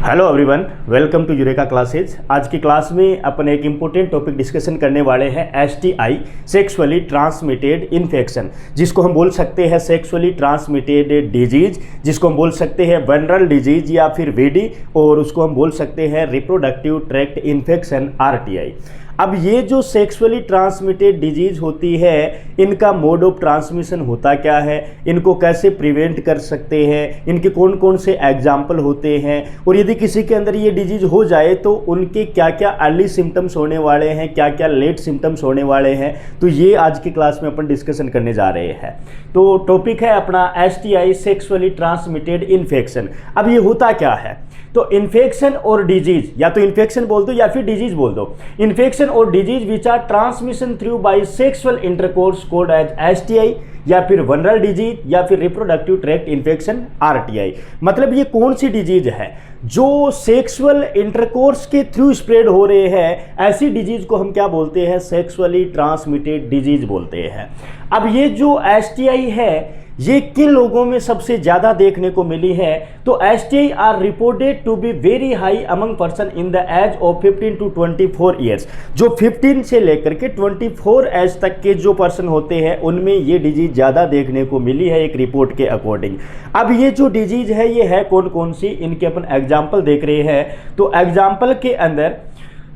Hello everyone, welcome to Eureka classes. आज की class में अपन एक इम्पोर्टेंट टॉपिक डिस्कशन करने वाले हैं एसटीआई, सेक्सुअली ट्रांसमिटेड इन्फेक्शन, जिसको हम बोल सकते हैं सेक्सुअली ट्रांसमिटेड डिजीज, जिसको हम बोल सकते हैं वेनरल डिजीज या फिर वीडी, और उसको हम बोल सकते हैं रिप्रोडक्टिव ट्रैक्ट इन्फेक्शन आरटीआई। अब ये जो सेक्सुअली ट्रांसमिटेड डिजीज होती है, इनका मोड ऑफ ट्रांसमिशन होता क्या है, इनको कैसे प्रिवेंट कर सकते हैं, इनके कौन कौन से एग्जाम्पल होते हैं, और यदि किसी के अंदर ये डिजीज हो जाए तो उनके क्या क्या अर्ली सिम्टम्स होने वाले हैं, क्या क्या लेट सिम्टम्स होने वाले हैं, तो ये आज की क्लास में अपन डिस्कशन करने जा रहे हैं। तो टॉपिक है अपना एसटीआई, सेक्सुअली ट्रांसमिटेड इन्फेक्शन। अब ये होता क्या है, तो इन्फेक्शन और डिजीज, या तो इन्फेक्शन बोल दो या फिर डिजीज बोल दो, इन्फेक्शन और disease which are transmission through by sexual intercourse cold as STI, या फिर वनरल डिजीज, या फिर रिप्रोडक्टिव ट्रैक्ट इन्फेक्शन आरटीआई। मतलब ये कौन सी डिजीज है जो सेक्सुअल इंटरकोर्स के थ्रू स्प्रेड हो रहे हैं, ऐसी डिजीज को हम क्या बोलते हैं, सेक्सुअली ट्रांसमिटेड डिजीज बोलते हैं। अब ये जो एसटीआई है, ये किन लोगों में सबसे ज्यादा देखने को मिली है, तो STI are reported to be very high among person in the age of 15 to 24 years. जो 15 से लेकर के 24 एज तक के जो पर्सन होते हैं, उनमें ये डिजीज ज्यादा देखने को मिली है एक रिपोर्ट के अकॉर्डिंग। अब ये जो डिजीज है, ये है कौन कौन सी, इनके अपन एग्जाम्पल देख रहे हैं। तो एग्जाम्पल के अंदर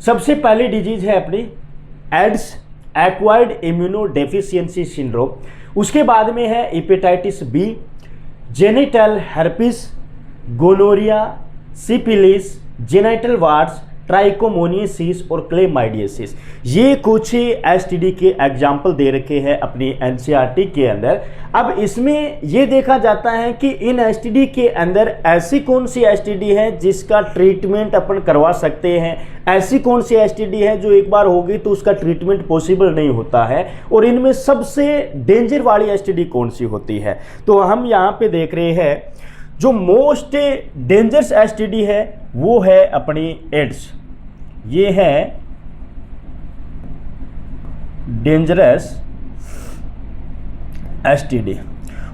सबसे पहली डिजीज है अपनी एड्स, एक्वायर्ड इम्यूनोडेफिशिएंसी सिंड्रोम। उसके बाद में है hepatitis B, genital herpes, gonorrhoea, syphilis, genital warts, trichomoniasis और क्लेमाइडियासिस। ये कुछ एसटीडी के एग्जाम्पल दे रखे हैं अपनी एनसीईआरटी के अंदर। अब इसमें ये देखा जाता है कि इन एसटीडी के अंदर ऐसी कौन सी एसटीडी है जिसका ट्रीटमेंट अपन करवा सकते हैं, ऐसी कौन सी एसटीडी है जो एक बार होगी तो उसका ट्रीटमेंट पॉसिबल नहीं होता है, और इनमें सबसे डेंजर वाली एसटीडी कौन सी होती है। तो हम यहाँ पे देख रहे हैं जो मोस्ट डेंजरस एसटीडी है वो है अपनी एड्स। ये है डेंजरस एसटीडी।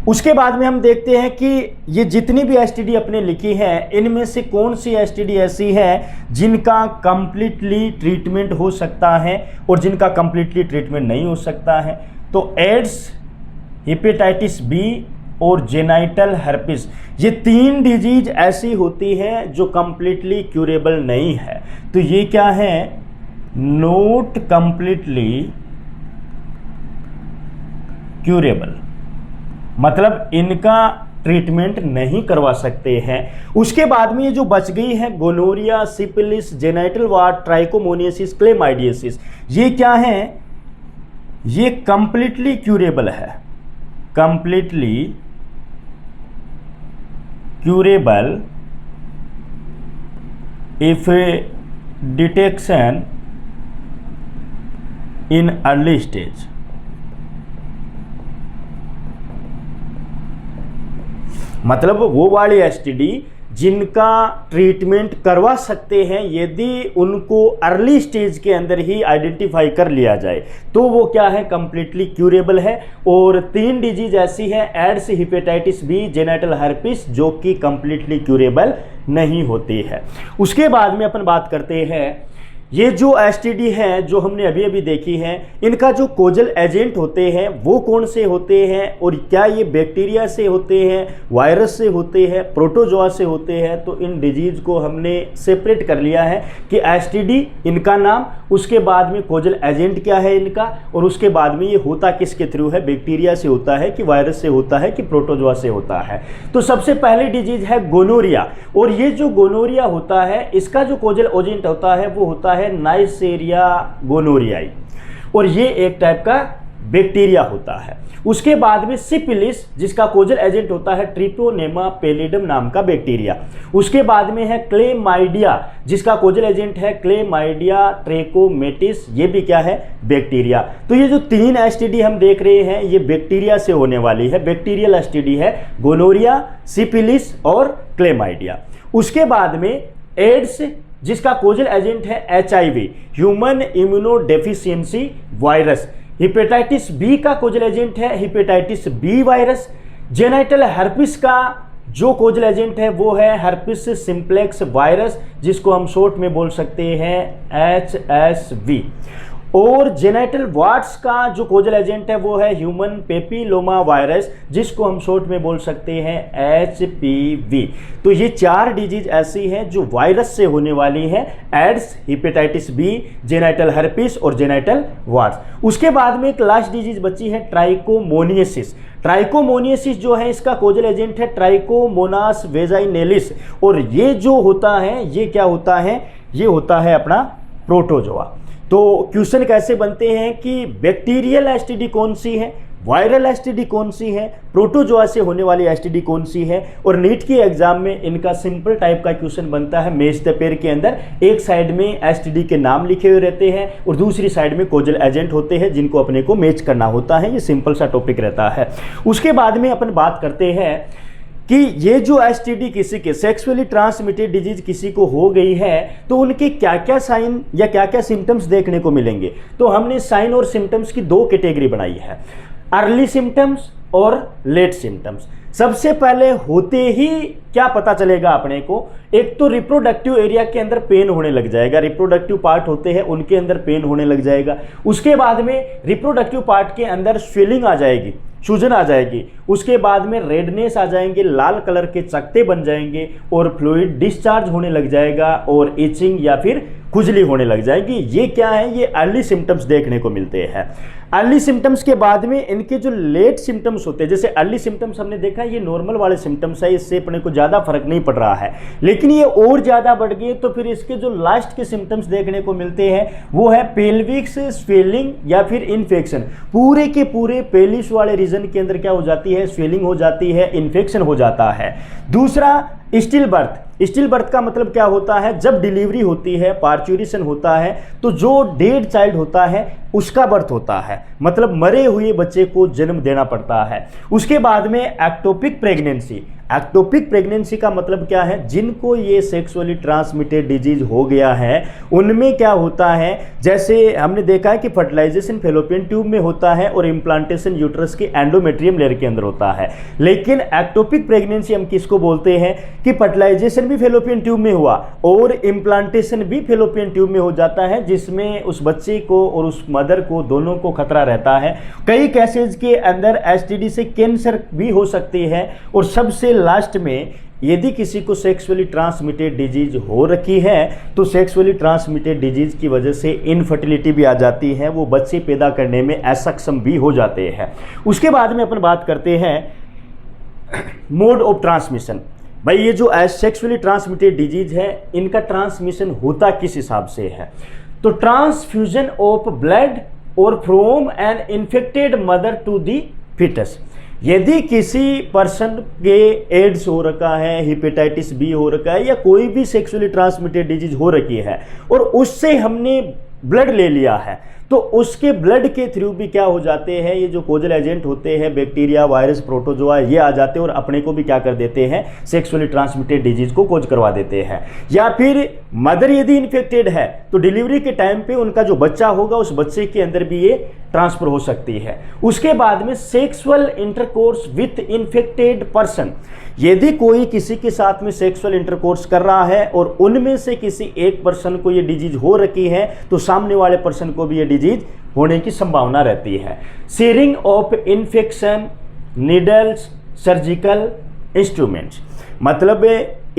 उसके बाद में हम देखते हैं कि ये जितनी भी एसटीडी अपने लिखी हैं, इनमें से कौन सी एसटीडी ऐसी है जिनका कंप्लीटली ट्रीटमेंट हो सकता है और जिनका कंप्लीटली ट्रीटमेंट नहीं हो सकता है। तो एड्स, हेपेटाइटिस बी और जेनाइटल हर्पिस, ये तीन डिजीज ऐसी होती है जो कंप्लीटली क्यूरेबल नहीं है। तो ये क्या है, नॉट कंप्लीटली क्यूरेबल, मतलब इनका ट्रीटमेंट नहीं करवा सकते हैं। उसके बाद में ये जो बच गई है gonorrhoea, syphilis, genital wart, trichomoniasis, chlamydiasis, ये क्या है, ये कंप्लीटली क्यूरेबल है, completely curable if detection in early stage। मतलब वो वाली एसटीडी जिनका ट्रीटमेंट करवा सकते हैं यदि उनको अर्ली स्टेज के अंदर ही आइडेंटिफाई कर लिया जाए, तो वो क्या है, कंप्लीटली क्यूरेबल है। और तीन डिजीज ऐसी है, AIDS, hepatitis B, genital herpes, जो कि कंप्लीटली क्यूरेबल नहीं होती है। उसके बाद में अपन बात करते हैं ये जो एसटीडी है जो हमने अभी अभी देखी है, इनका जो कोजल एजेंट होते हैं वो कौन से होते हैं, और क्या ये बैक्टीरिया से होते हैं, वायरस से होते हैं, प्रोटोजोआ से होते हैं। तो इन डिजीज को हमने सेपरेट कर लिया है कि एसटीडी इनका नाम, उसके बाद में कोजल एजेंट क्या है इनका, और उसके बाद में ये होता किसके थ्रू है, बैक्टीरिया से होता है कि वायरस से होता है कि प्रोटोजोआ से होता है। तो सबसे पहली डिजीज है गोनोरिया, और ये जो गोनोरिया होता है, इसका जो कोजल एजेंट होता है वो होता है नाइसेरिया गोनोरियाई, और ये एक टाइप का बैक्टीरिया होता है। उसके बाद में सिफिलिस, जिसका कोजल एजेंट होता है ट्रिपोनेमा पैलिडम नाम का बैक्टीरिया। उसके बाद में है क्लेमाइडिया, जिसका कोजल एजेंट है क्लेमाइडिया ट्रैकोमेटिस, ये भी क्या है, बैक्टीरिया। तो ये जो तीन एसटीडी हम देख रहे हैं, ये बैक्टीरिया से होने वाली है, बैक्टीरियल एसटीडी है, गोनोरिया, सिफिलिस और क्लेमाइडिया। उसके बाद में एड्स, जिसका कोजल एजेंट है HIV, human immunodeficiency virus. Hepatitis B का कोजल एजेंट है hepatitis B virus. Genital herpes का जो कोजल एजेंट है वो है हर्पिस सिंप्लेक्स वायरस, जिसको हम शॉर्ट में बोल सकते हैं HSV। और जेनिटल वार्ड्स का जो कोजल एजेंट है वो है ह्यूमन पेपिलोमा वायरस, जिसको हम शॉर्ट में बोल सकते हैं HPV। तो ये 4 डिजीज ऐसी हैं जो वायरस से होने वाली हैं, AIDS, hepatitis B, genital herpes और जेनिटल वार्ड्स। उसके बाद में एक लास्ट डिजीज बची है ट्राइकोमोनियसिस। ट्राइकोमोनियसिस जो है इसका कोजल एजेंट है ट्राइकोमोनास वेजाइनेलिस, और ये जो होता है ये क्या होता है, ये होता है अपना प्रोटोजोआ। तो क्वेश्चन कैसे बनते हैं कि बैक्टीरियल एसटीडी कौन सी है, वायरल एसटीडी कौन सी है, प्रोटोजोआ से होने वाली एसटीडी कौन सी है। और नीट के एग्जाम में इनका सिंपल टाइप का क्वेश्चन बनता है, मैच द पेयर के अंदर एक साइड में एसटीडी के नाम लिखे हुए रहते हैं और दूसरी साइड में कोजल एजेंट होते हैं जिनको अपने को मैच करना होता है। ये सिंपल सा टॉपिक रहता है। उसके बाद में अपन बात करते हैं कि ये जो एसटीडी किसी के सेक्सुअली ट्रांसमिटेड डिजीज किसी को हो गई है तो उनके क्या क्या साइन या क्या क्या सिम्टम्स देखने को मिलेंगे। तो हमने साइन और सिम्टम्स की 2 कैटेगरी बनाई है, अर्ली सिम्टम्स और लेट सिम्टम्स। सबसे पहले होते ही क्या पता चलेगा अपने को, एक तो रिप्रोडक्टिव एरिया के अंदर पेन होने लग जाएगा, रिप्रोडक्टिव पार्ट होते हैं उनके अंदर पेन होने लग जाएगा। उसके बाद में रिप्रोडक्टिव पार्ट के अंदर स्वेलिंग आ जाएगी, सूजन आ जाएगी। उसके बाद में रेडनेस आ जाएंगे, लाल कलर के चकते बन जाएंगे और फ्लूइड डिस्चार्ज होने लग जाएगा और इचिंग या फिर खुजली होने लग जाएगी। ये क्या है, ये अर्ली सिम्टम्स देखने को मिलते हैं। अर्ली सिम्टम्स के बाद में इनके जो लेट सिम्टम्स होते हैं, जैसे अर्ली सिम्टम्स हमने देखा ये नॉर्मल वाले सिम्टम्स है, इससे अपने को ज़्यादा फर्क नहीं पड़ रहा है, लेकिन ये और ज़्यादा बढ़ गए तो फिर इसके जो लास्ट के सिम्टम्स देखने को मिलते हैं वो है पेल्विक स्वेलिंग या फिर इन्फेक्शन। पूरे के पूरे पेलिस वाले रीजन के अंदर क्या हो जाती है, स्वेलिंग हो जाती है, इन्फेक्शन हो जाता है। दूसरा स्टिल बर्थ। स्टिल बर्थ का मतलब क्या होता है, जब डिलीवरी होती है, पार्चुरेशन होता है तो जो डेड चाइल्ड होता है उसका बर्थ होता है, मतलब मरे हुए बच्चे को जन्म देना पड़ता है। उसके बाद में एक्टोपिक प्रेगनेंसी। एक्टोपिक प्रेगनेंसी का मतलब क्या है, जिनको ये सेक्सुअली ट्रांसमिटेड डिजीज हो गया है उनमें क्या होता है, जैसे हमने देखा है कि फर्टिलाइजेशन फेलोपियन ट्यूब में होता है और इम्प्लांटेशन यूट्रस के एंडोमेट्रियम लेयर के अंदर होता है। लेकिन एक्टोपिक प्रेगनेंसी हम किसको बोलते हैं कि फर्टिलाइजेशन भी फेलोपियन ट्यूब में हुआ और इम्प्लांटेशन भी फेलोपियन ट्यूब में हो जाता है, जिसमें उस बच्चे को और उस मदर को दोनों को खतरा रहता है। कई केसेस के अंदर एसटीडी से कैंसर भी हो सकती है। और सबसे लास्ट में यदि किसी को सेक्सुअली ट्रांसमिटेड डिजीज हो रखी है तो सेक्सुअली ट्रांसमिटेड डिजीज की वजह से इनफर्टिलिटी भी आ जाती है, वो बच्चे पैदा करने में असक्षम भी हो जाते हैं। उसके बाद में अपन बात करते हैं मोड ऑफ ट्रांसमिशन। भाई ये जो सेक्सुअली ट्रांसमिटेड डिजीज है इनका ट्रांसमिशन होता किस हिसाब से है, तो ट्रांसफ्यूजन ऑफ ब्लड और from an infected mother to the foetus. यदि किसी पर्सन के एड्स हो रखा है, हेपेटाइटिस बी हो रखा है या कोई भी सेक्सुअली ट्रांसमिटेड डिजीज हो रखी है और उससे हमने ब्लड ले लिया है तो उसके ब्लड के थ्रू भी क्या हो जाते हैं, ये जो कोजल एजेंट होते हैं बैक्टीरिया, वायरस, प्रोटोजोआ, ये आ जाते हैं और अपने को भी क्या कर देते हैं, सेक्सुअली ट्रांसमिटेड डिजीज को कोज करवा देते हैं। या फिर मदर यदि इन्फेक्टेड है तो डिलीवरी के टाइम पे उनका जो बच्चा होगा उस बच्चे के अंदर भी ये ट्रांसफर हो सकती है। उसके बाद में sexual intercourse with infected person. यदि कोई किसी के साथ में सेक्सुअल इंटरकोर्स कर रहा है और उनमें से किसी एक पर्सन को ये डिजीज हो रखी है तो सामने वाले पर्सन को भी ये डिजीज होने की संभावना रहती है। Sharing of infection, needles, surgical instruments, मतलब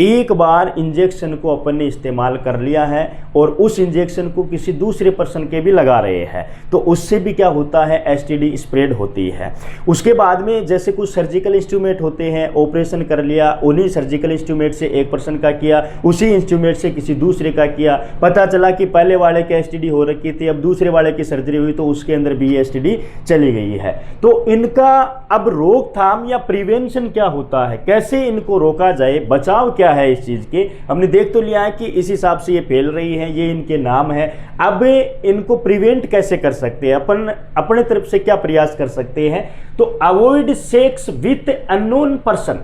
एक बार इंजेक्शन को अपन ने इस्तेमाल कर लिया है और उस इंजेक्शन को किसी दूसरे पर्सन के भी लगा रहे हैं तो उससे भी क्या होता है, एसटीडी स्प्रेड होती है। उसके बाद में जैसे कुछ सर्जिकल इंस्ट्रूमेंट होते हैं, ऑपरेशन कर लिया, उन्हीं सर्जिकल इंस्ट्रूमेंट से एक पर्सन का किया, उसी इंस्ट्रूमेंट से किसी दूसरे का किया, पता चला कि पहले वाले के एसटीडी हो रखी थी, अब दूसरे वाले की सर्जरी हुई तो उसके अंदर भी एसटीडी चली गई है। तो इनका अब रोकथाम या प्रिवेंशन क्या होता है, कैसे इनको रोका जाए, बचाव क्या है इस चीज के, हमने देख तो लिया है कि इस हिसाब से ये फैल रही है, ये इनके नाम है। अब इनको प्रिवेंट कैसे कर सकते हैं, अपन अपने तरफ से क्या प्रयास कर सकते हैं, तो avoid sex with unknown person.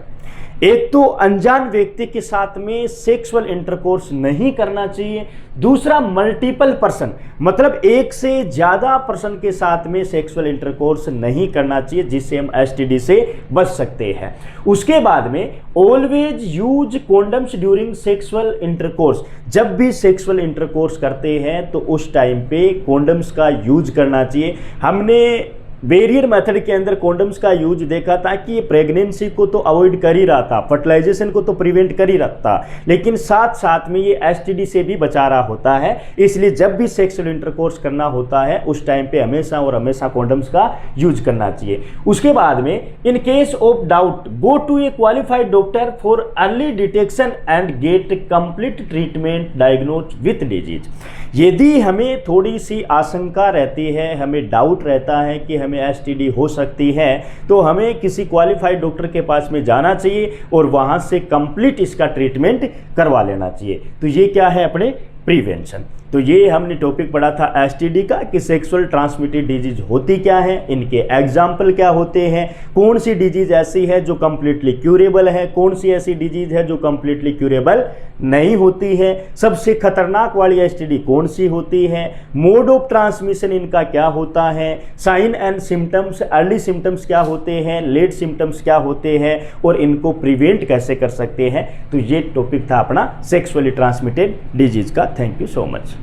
एक तो अनजान व्यक्ति के साथ में सेक्सुअल इंटरकोर्स नहीं करना चाहिए, दूसरा मल्टीपल पर्सन मतलब एक से ज्यादा पर्सन के साथ में सेक्सुअल इंटरकोर्स नहीं करना चाहिए, जिससे हम एसटीडी से बच सकते हैं। उसके बाद में always use condoms during sexual intercourse, जब भी सेक्सुअल इंटरकोर्स करते हैं तो उस टाइम पे कॉन्डम्स का यूज करना चाहिए। हमने बैरियर मेथड के अंदर कॉन्डम्स का यूज देखा था कि ये प्रेगनेंसी को तो अवॉइड कर ही रहा था, फर्टिलाइजेशन को तो प्रिवेंट कर ही रहा था, लेकिन साथ साथ में ये एसटीडी से भी बचा रहा होता है। इसलिए जब भी सेक्सुअल इंटरकोर्स करना होता है उस टाइम पे हमेशा और हमेशा कॉन्डम्स का यूज करना चाहिए। उसके बाद में in case of doubt go to a qualified doctor for early detection and get complete treatment diagnose with disease. यदि हमें थोड़ी सी आशंका रहती है, हमें डाउट रहता है कि हमें एसटीडी हो सकती है, तो हमें किसी क्वालिफाइड डॉक्टर के पास में जाना चाहिए और वहां से कंप्लीट इसका ट्रीटमेंट करवा लेना चाहिए। तो ये क्या है अपने प्रिवेंशन। तो ये हमने टॉपिक पढ़ा था एसटीडी का कि सेक्सुअल ट्रांसमिटेड डिजीज होती क्या है, इनके एग्जाम्पल क्या होते हैं, कौन सी डिजीज ऐसी है जो कंप्लीटली क्यूरेबल है, कौन सी ऐसी डिजीज है जो कंप्लीटली क्यूरेबल नहीं होती है, सबसे खतरनाक वाली एसटीडी कौन सी होती है, मोड ऑफ ट्रांसमिशन इनका क्या होता है, sign and symptoms, early symptoms क्या होते हैं, लेट सिम्टम्स क्या होते हैं और इनको प्रिवेंट कैसे कर सकते हैं। तो ये टॉपिक था अपना सेक्सुअली ट्रांसमिटेड डिजीज का। Thank you so much.